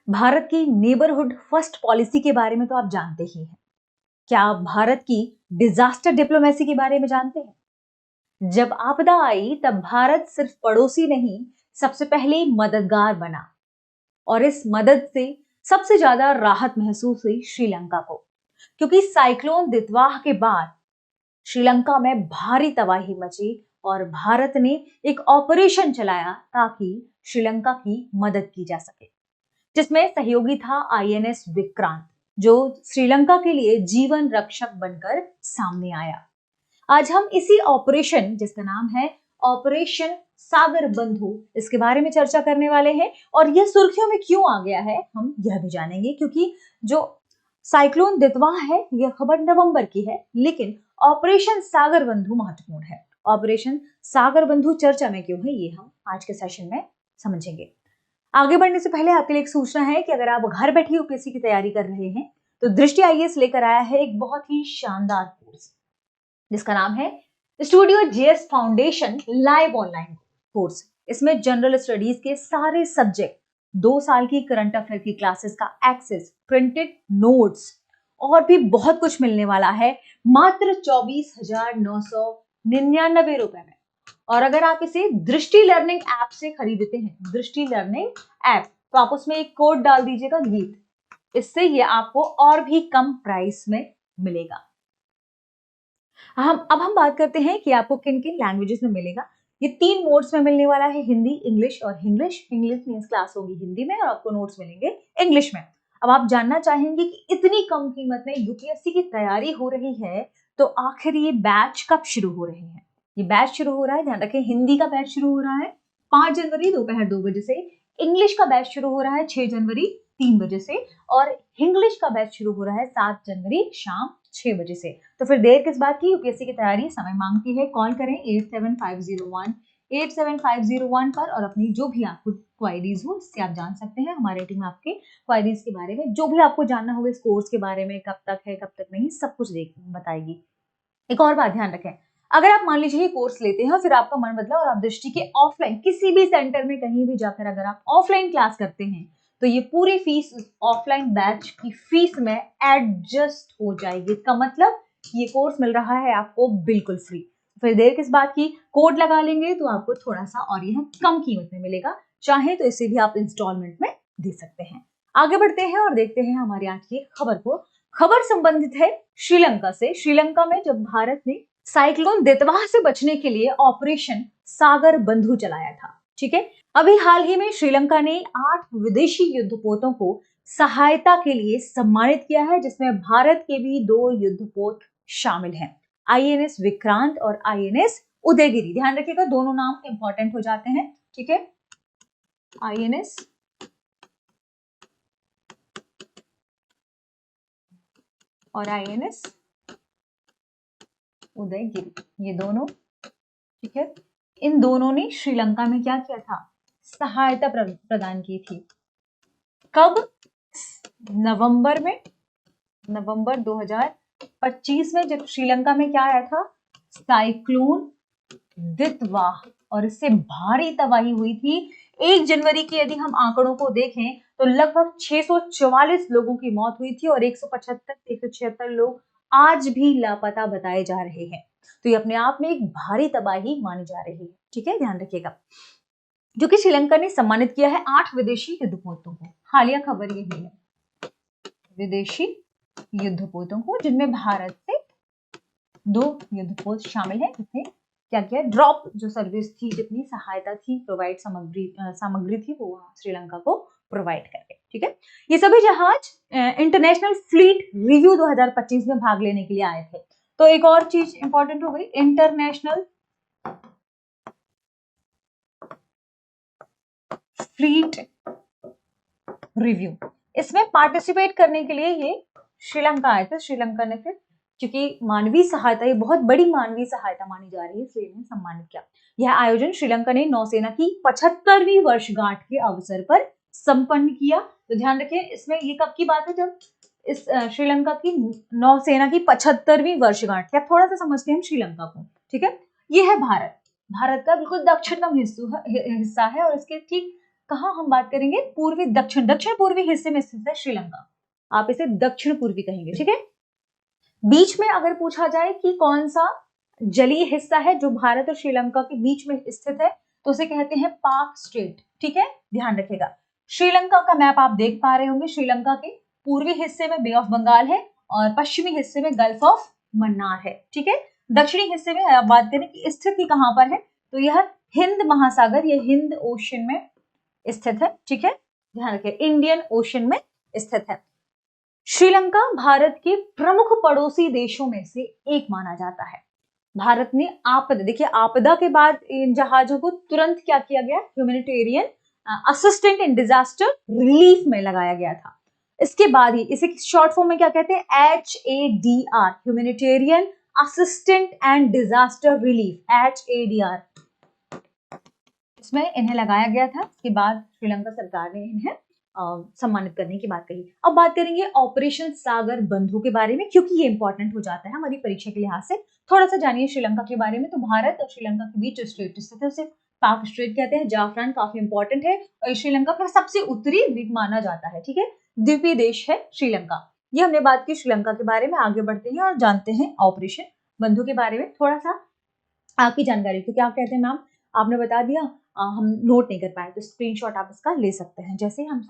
भारत की neighbourhood first policy के बारे में तो आप जानते ही हैं। क्या आप भारत की डिजास्टर डिप्लोमेसी के बारे में जानते हैं? जब आपदा आई तब भारत सिर्फ पड़ोसी नहीं, सबसे पहले मददगार बना और इस मदद से सबसे ज्यादा राहत महसूस हुई श्रीलंका को, क्योंकि साइक्लोन दितवाह के बाद श्रीलंका में भारी तबाही मची और भारत ने एक ऑपरेशन चलाया ताकि श्रीलंका की मदद की जा सके, जिसमें सहयोगी था आईएनएस विक्रांत, जो श्रीलंका के लिए जीवन रक्षक बनकर सामने आया। आज हम इसी ऑपरेशन, जिसका नाम है ऑपरेशन सागर बंधु, इसके बारे में चर्चा करने वाले हैं। और यह सुर्खियों में क्यों आ गया है हम यह भी जानेंगे, क्योंकि जो साइक्लोन दितवाह है यह खबर नवंबर की है, लेकिन ऑपरेशन सागर बंधु महत्वपूर्ण है। ऑपरेशन सागर बंधु चर्चा में क्यों है ये हम आज के सेशन में समझेंगे। आगे बढ़ने से पहले आपके लिए एक सूचना है कि अगर आप घर बैठे यूपीएससी की तैयारी कर रहे हैं तो दृष्टि आईएएस लेकर आया है एक बहुत ही शानदार कोर्स, जिसका नाम है studio GS foundation live online course. इसमें जनरल स्टडीज के सारे सब्जेक्ट, 2 साल की करंट अफेयर की क्लासेस का एक्सेस, प्रिंटेड नोट्स और भी बहुत कुछ मिलने वाला है मात्र 24,999 रुपए में। और अगर आप इसे दृष्टि लर्निंग ऐप से खरीदते हैं, दृष्टि लर्निंग ऐप, तो आप उसमें एक कोड डाल दीजिएगा गीत, इससे ये आपको और भी कम प्राइस में मिलेगा। हम बात करते हैं कि आपको किन किन लैंग्वेजेस में मिलेगा। ये 3 मोड्स में मिलने वाला है, हिंदी, इंग्लिश और इंग्लिश मींस क्लास होगी हिंदी में और आपको नोट्स मिलेंगे इंग्लिश में। अब आप जानना चाहेंगे कि इतनी कम कीमत में यूपीएससी की तैयारी हो रही है, तो आखिर ये बैच कब शुरू हो रहे हैं? ये बैच शुरू हो रहा है, ध्यान रखें, हिंदी का बैच शुरू हो रहा है 5 जनवरी दोपहर 2 बजे से, इंग्लिश का बैच शुरू हो रहा है 6 जनवरी 3 बजे से और इंग्लिश का बैच शुरू हो रहा है 7 जनवरी शाम 6 बजे से। तो फिर देर किस बात की, यूपीएससी की तैयारी समय मांगती है। कॉल करें 8750187501 पर और अपनी जो भी आपको क्वायरीज हो इससे आप जान सकते हैं। हमारी टीम आपके क्वायरीज के बारे में, जो भी आपको जानना होगा इस कोर्स के बारे में, कब तक है कब तक नहीं, सब कुछ बताएगी। एक और बात ध्यान रखें, अगर आप मान लीजिए कोर्स लेते हैं फिर आपका मन बदला और आप दृष्टि के ऑफलाइन किसी भी सेंटर में कहीं भी जाकर अगर आप ऑफलाइन क्लास करते हैं तो ये पूरी फीस ऑफलाइन बैच की फीस में एडजस्ट हो जाएगी। इसका मतलब ये कोर्स मिल रहा है आपको बिल्कुल फ्री। फिर देर किस बात की, कोड लगा लेंगे तो आपको थोड़ा सा और यह कम कीमत में मिलेगा। चाहे तो इसे भी आप इंस्टॉलमेंट में दे सकते हैं। आगे बढ़ते हैं और देखते हैं हमारी आज की खबर को। खबर संबंधित है श्रीलंका से। श्रीलंका में जब भारत ने साइक्लोन दितवाह से बचने के लिए ऑपरेशन सागर बंधु चलाया था, ठीक है, अभी हाल ही में श्रीलंका ने 8 विदेशी युद्धपोतों को सहायता के लिए सम्मानित किया है, जिसमें भारत के भी 2 युद्धपोत शामिल हैं, आईएनएस विक्रांत और आईएनएस उदयगिरी। ध्यान रखिएगा, दोनों नाम इंपॉर्टेंट हो जाते हैं, ठीक है, आईएनएस और आईएनएस उदयगिरी, ये दोनों, ठीक है, इन दोनों ने श्रीलंका में क्या किया था, सहायता प्रदान की थी। कब? नवंबर 2025 में, जब श्रीलंका में क्या आया था, साइक्लोन दितवाह, और इससे भारी तबाही हुई थी। 1 जनवरी की यदि हम आंकड़ों को देखें तो लगभग 644 लोगों की मौत हुई थी और 176 लोग आज भी लापता बताए जा रहे हैं। तो ये अपने आप में एक भारी तबाही मानी जा रही है, ठीक है, ध्यान रखिएगा। जो कि श्रीलंका ने सम्मानित किया है 8 विदेशी युद्धपोतों को। हालिया खबर यही है, विदेशी युद्धपोतों को, जिनमें भारत से 2 युद्धपोत शामिल है, जिसने क्या किया, ड्रॉप जो सर्विस थी, जितनी सहायता थी, प्रोवाइड सामग्री थी, वो श्रीलंका को प्रोवाइड करके, ठीक है। ये सभी जहाज इंटरनेशनल फ्लीट रिव्यू 2025 में भाग लेने के लिए आए थे। तो एक और चीज इंपॉर्टेंट हो गई, इंटरनेशनल फ्लीट रिव्यू, इसमें पार्टिसिपेट करने के लिए ये श्रीलंका आए थे। श्रीलंका ने फिर, क्योंकि मानवीय सहायता, ये बहुत बड़ी मानवीय सहायता मानी जा रही है, इसलिए इन्हें सम्मानित किया। यह आयोजन श्रीलंका ने नौसेना की 75वीं वर्षगांठ के अवसर पर संपन्न किया। तो ध्यान रखिए, इसमें ये कब की बात है, जब इस श्रीलंका की नौसेना की 75वीं वर्षगांठ। या थोड़ा सा समझते हैं हम श्रीलंका को, ठीक है। ये है भारत का बिल्कुल दक्षिणतम हिस्सा है और इसके ठीक कहाँ हम बात करेंगे, पूर्वी दक्षिण दक्षिण पूर्वी हिस्से में स्थित है श्रीलंका, आप इसे दक्षिण पूर्वी कहेंगे, ठीक है। बीच में अगर पूछा जाए कि कौन सा जलीय हिस्सा है जो भारत और श्रीलंका के बीच में स्थित है, तो उसे कहते हैं पाक स्ट्रेट, ठीक है, ध्यान रखिएगा। श्रीलंका का मैप आप देख पा रहे होंगे, श्रीलंका के पूर्वी हिस्से में बे ऑफ बंगाल है और पश्चिमी हिस्से में गल्फ ऑफ मन्नार है, ठीक है। दक्षिणी हिस्से में आप बात करें कि स्थिति कहां पर है, तो यह हिंद महासागर, यह हिंद ओशन में स्थित है, ठीक है, ध्यान रखिए, इंडियन ओशन में स्थित है। श्रीलंका भारत के प्रमुख पड़ोसी देशों में से एक माना जाता है। भारत ने आपदा, देखिए आपदा के बाद इन जहाजों को तुरंत क्या किया गया, humanitarian assistant in disaster relief में लगाया गया था। इसके बाद ही इसे शॉर्ट फॉर्म में क्या कहते हैं, HADR, humanitarian assistant and disaster relief, HADR, इसमें इन्हें लगाया गया था। इसके बाद श्रीलंका सरकार ने इन्हें सम्मानित करने की बात कही। अब बात करेंगे ऑपरेशन सागर बंधु के बारे में, क्योंकि ये इंपॉर्टेंट हो जाता है हमारी परीक्षा के लिहाज से। थोड़ा सा जानिए श्रीलंका के बारे में। तो भारत और श्रीलंका के बीच स्ट्रेट स्थित है, उसे पाक स्ट्रेट कहते हैं। जाफरान काफी इंपॉर्टेंट है और श्रीलंका का सबसे उत्तरी द्वीप माना जाता है, ठीक है, द्वीपीय देश है श्रीलंका। ये हमने बात की श्रीलंका के बारे में। आगे बढ़ते हैं और जानते हैं ऑपरेशन बंधु के बारे में थोड़ा सा आपकी जानकारी, क्योंकि आप कहते हैं मैम आपने बता दिया, हम नोट नहीं कर पाए, तो स्क्रीनशॉट आप इसका ले सकते हैं। जैसे हम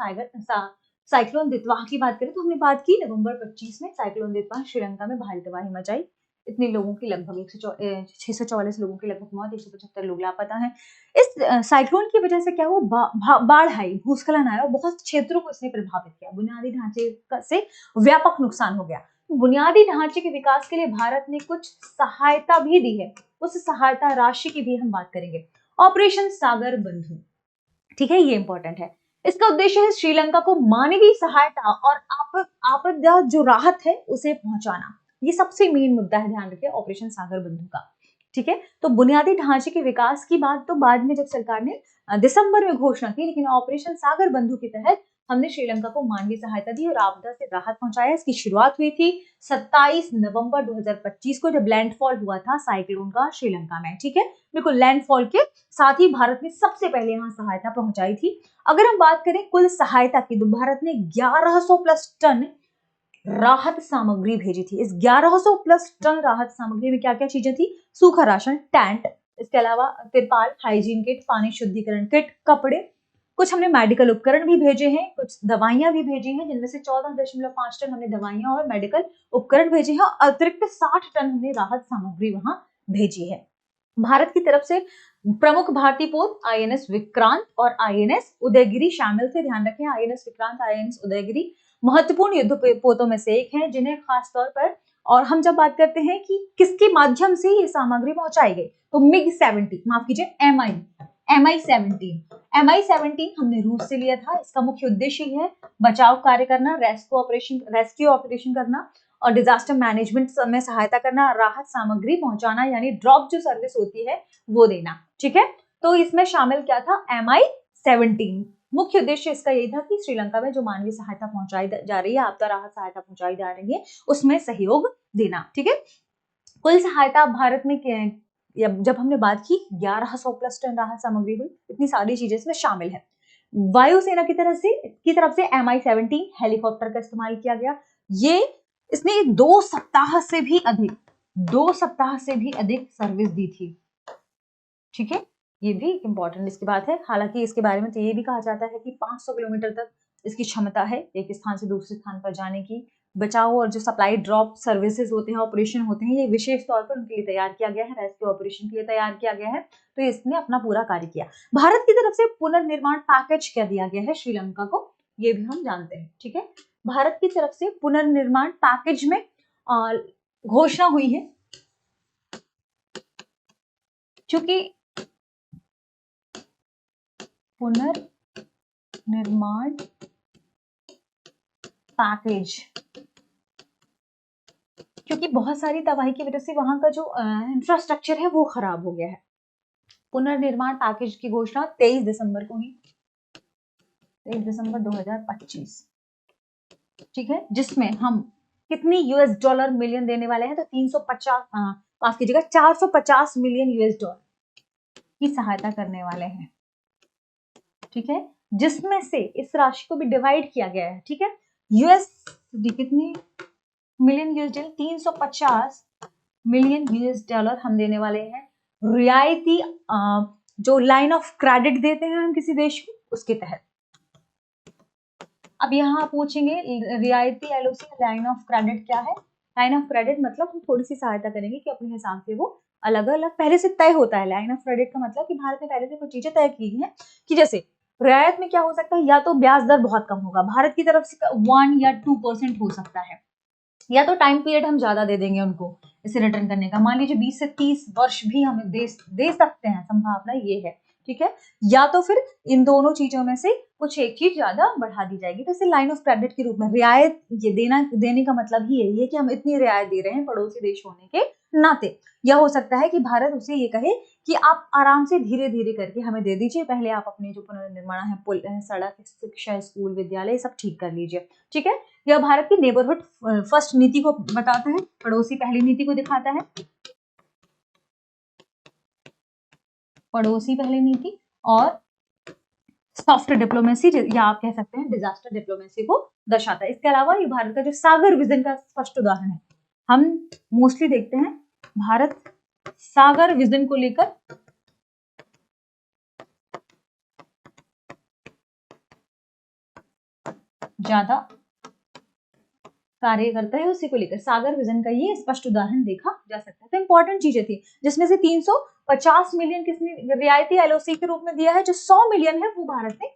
साइक्लोन दितवाह की बात करें तो हमने बात की नवंबर 25 में साइक्लोन दितवाह श्रीलंका में भारी तबाही मचाई। इतने लोगों की लगभग 644 लोगों की लगभग मौत, 175 लोग लापता हैं। इस साइक्लोन की वजह से क्या हुआ, बाढ़ आई, भूस्खलन आया और बहुत क्षेत्रों को इसने प्रभावित किया। बुनियादी ढांचे से व्यापक नुकसान हो गया। बुनियादी ढांचे के विकास के लिए भारत ने कुछ सहायता भी दी है, उस सहायता राशि की भी हम बात करेंगे। ऑपरेशन सागर बंधु, ठीक है, ये इंपॉर्टेंट है। इसका उद्देश्य है श्रीलंका को मानवीय सहायता और आपदा जो राहत है उसे पहुंचाना। ये सबसे मेन मुद्दा है, ध्यान रखिए ऑपरेशन सागर बंधु का, ठीक है। तो बुनियादी ढांचे के विकास की बात तो बाद में जब सरकार ने दिसंबर में घोषणा की, लेकिन ऑपरेशन सागर बंधु के तहत हमने श्रीलंका को मानवीय सहायता दी और आपदा से राहत पहुंचाया। इसकी शुरुआत हुई थी 27 नवंबर 2025 को, जब लैंडफॉल हुआ था साइक्लोन का श्रीलंका में, ठीक है। बिल्कुल लैंडफॉल के साथ ही भारत ने सबसे पहले यहाँ सहायता पहुंचाई थी। अगर हम बात करें कुल सहायता की, तो भारत ने 1100 प्लस टन राहत सामग्री भेजी थी। इस 1100 प्लस टन राहत सामग्री में क्या क्या चीजें थी, सूखा राशन, टेंट, इसके अलावा तिरपाल, हाइजीन किट, पानी शुद्धिकरण किट, कपड़े, कुछ हमने मेडिकल उपकरण भी भेजे हैं, कुछ दवाइयां भी भेजी हैं, जिनमें से 14.5 टन हमने दवाइयां और मेडिकल उपकरण भेजे हैं। अतिरिक्त 60 टन हमने राहत सामग्री वहां भेजी है। भारत की तरफ से प्रमुख भारतीय पोत INS विक्रांत और INS उदयगिरी शामिल थे। ध्यान रखें INS विक्रांत, INS उदयगिरी महत्वपूर्ण युद्ध पोतों में से एक है, जिन्हें खास तौर पर, और हम जब बात करते हैं कि किसके माध्यम से ये सामग्री पहुंचाई गई, तो MiG-17, माफ कीजिए MI-17 हमने रूस से लिया था। इसका मुख्य उद्देश्य यह है बचाव कार्य करना, रेस्क्यू ऑपरेशन करना और डिजास्टर मैनेजमेंट में सहायता करना, राहत सामग्री पहुंचाना, यानी ड्रॉप जो सर्विस होती है वो देना, ठीक है। तो इसमें शामिल क्या था, MI-17। मुख्य उद्देश्य इसका यही था कि श्रीलंका में जो मानवीय सहायता पहुंचाई जा रही है, आपदा राहत सहायता पहुंचाई जा रही है, उसमें सहयोग देना, ठीक है। कुल सहायता भारत में जब हमने बात की 1100 प्लस टन राहत सामग्री हुई, इतनी सारी चीजें इसमें शामिल है। वायुसेना की तरफ से MI-17 हेलीकॉप्टर का इस्तेमाल किया गया। इसने 2 सप्ताह से भी अधिक सर्विस दी थी, ठीक है। ये भी इंपॉर्टेंट इसकी बात है। हालांकि इसके बारे में तो ये भी कहा जाता है कि 500 किलोमीटर तक इसकी क्षमता है एक स्थान से दूसरे स्थान पर जाने की। बचाव और जो सप्लाई ड्रॉप सर्विसेज होते हैं, ऑपरेशन होते हैं, ये विशेष तौर पर उनके लिए तैयार किया गया है, रेस्क्यू ऑपरेशन के लिए तैयार किया गया है। तो इसने अपना पूरा कार्य किया। भारत की तरफ से पुनर्निर्माण पैकेज क्या दिया गया है श्रीलंका को, ये भी हम जानते हैं, ठीक है। भारत की तरफ से पुनर्निर्माण पैकेज में घोषणा हुई है, क्योंकि पुनर्निर्माण पैकेज, क्योंकि बहुत सारी तबाही की वजह से वहां का जो इंफ्रास्ट्रक्चर है वो खराब हो गया है। पुनर्निर्माण पैकेज की घोषणा 23 दिसंबर को हुई, 23 दिसंबर 2025, ठीक है, जिसमें हम कितनी $US मिलियन देने वाले हैं, तो 450 मिलियन $US की सहायता करने वाले हैं, ठीक है। जिसमें से इस राशि को भी डिवाइड किया गया है, ठीक है। यूएसडी कितनी million US, 350 million US dollar हम देने वाले हैं रियायती जो लाइन ऑफ क्रेडिट देते हैं हम किसी देश को, उसके तहत। अब यहाँ पूछेंगे रियायती एलओसी लाइन ऑफ क्रेडिट क्या है। लाइन ऑफ क्रेडिट मतलब हम थोड़ी सी सहायता करेंगे कि अपने हिसाब से वो अलग अलग पहले से तय होता है। लाइन ऑफ क्रेडिट का मतलब कि भारत ने पहले से कुछ चीजें तय की हैं कि जैसे रियायत में क्या हो सकता है, या तो ब्याज दर बहुत कम होगा, भारत की तरफ से 1 या 2% हो सकता है, या तो टाइम पीरियड हम ज्यादा दे देंगे उनको इसे रिटर्न करने का, मान लीजिए 20 से 30 वर्ष भी हमें दे सकते हैं, संभावना ये है, ठीक है। या तो फिर इन दोनों चीजों में से कुछ एक चीज ज्यादा बढ़ा दी जाएगी, तो इसे लाइन ऑफ क्रेडिट के रूप में रियायत ये देने का मतलब ही यही है कि हम इतनी रियायत दे रहे हैं पड़ोसी देश होने के नाते। यह हो सकता है कि भारत उसे ये कहे कि आप आराम से धीरे धीरे करके हमें दे दीजिए, पहले आप अपने जो पुनर्निर्माण है, पुल, सड़क, शिक्षा, स्कूल, विद्यालय सब ठीक कर लीजिए, ठीक है। यह भारत की नेबरहुड फर्स्ट नीति को बताता है, पड़ोसी पहली नीति को दिखाता है, पड़ोसी पहली नीति, और सॉफ्ट डिप्लोमेसी या आप कह सकते हैं डिजास्टर डिप्लोमेसी को दर्शाता है। इसके अलावा ये भारत का जो सागर विजन का स्पष्ट उदाहरण है। हम मोस्टली देखते हैं भारत सागर विजन को लेकर ज्यादा कार्य करता है, उसी को लेकर सागर विजन का ये स्पष्ट उदाहरण देखा जा सकता है। तो इंपॉर्टेंट चीजें थी, जिसमें से 350 मिलियन किसने रियायती एलओसी के रूप में दिया है, जो 100 मिलियन है वो भारत ने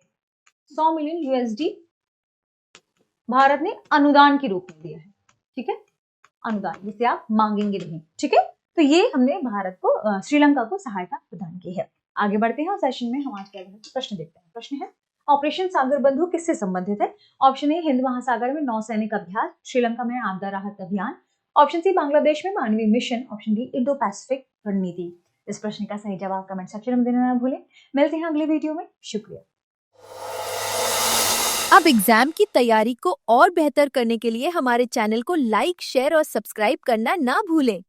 100 मिलियन यूएसडी भारत ने अनुदान के रूप में दिया है, ठीक है, अनुदान जिसे आप मांगेंगे नहीं, ठीक है। तो ये हमने भारत को श्रीलंका को सहायता प्रदान की है। आगे बढ़ते हैं और सेशन में हम आज के प्रश्न देखते हैं। प्रश्न है ऑपरेशन सागर बंधु किससे संबंधित है। ऑप्शन ए हिंद महासागर में नौसैनिक अभ्यास, श्रीलंका में आपदा राहत अभियान, ऑप्शन सी बांग्लादेश में मानवीय mission, option D Indo Pacific रणनीति। इस प्रश्न का सही जवाब कमेंट सेक्शन में देना ना भूलें। मिलते हैं अगले वीडियो में, शुक्रिया। अब एग्जाम की तैयारी को और बेहतर करने के लिए हमारे चैनल को लाइक, शेयर और सब्सक्राइब करना ना भूलें।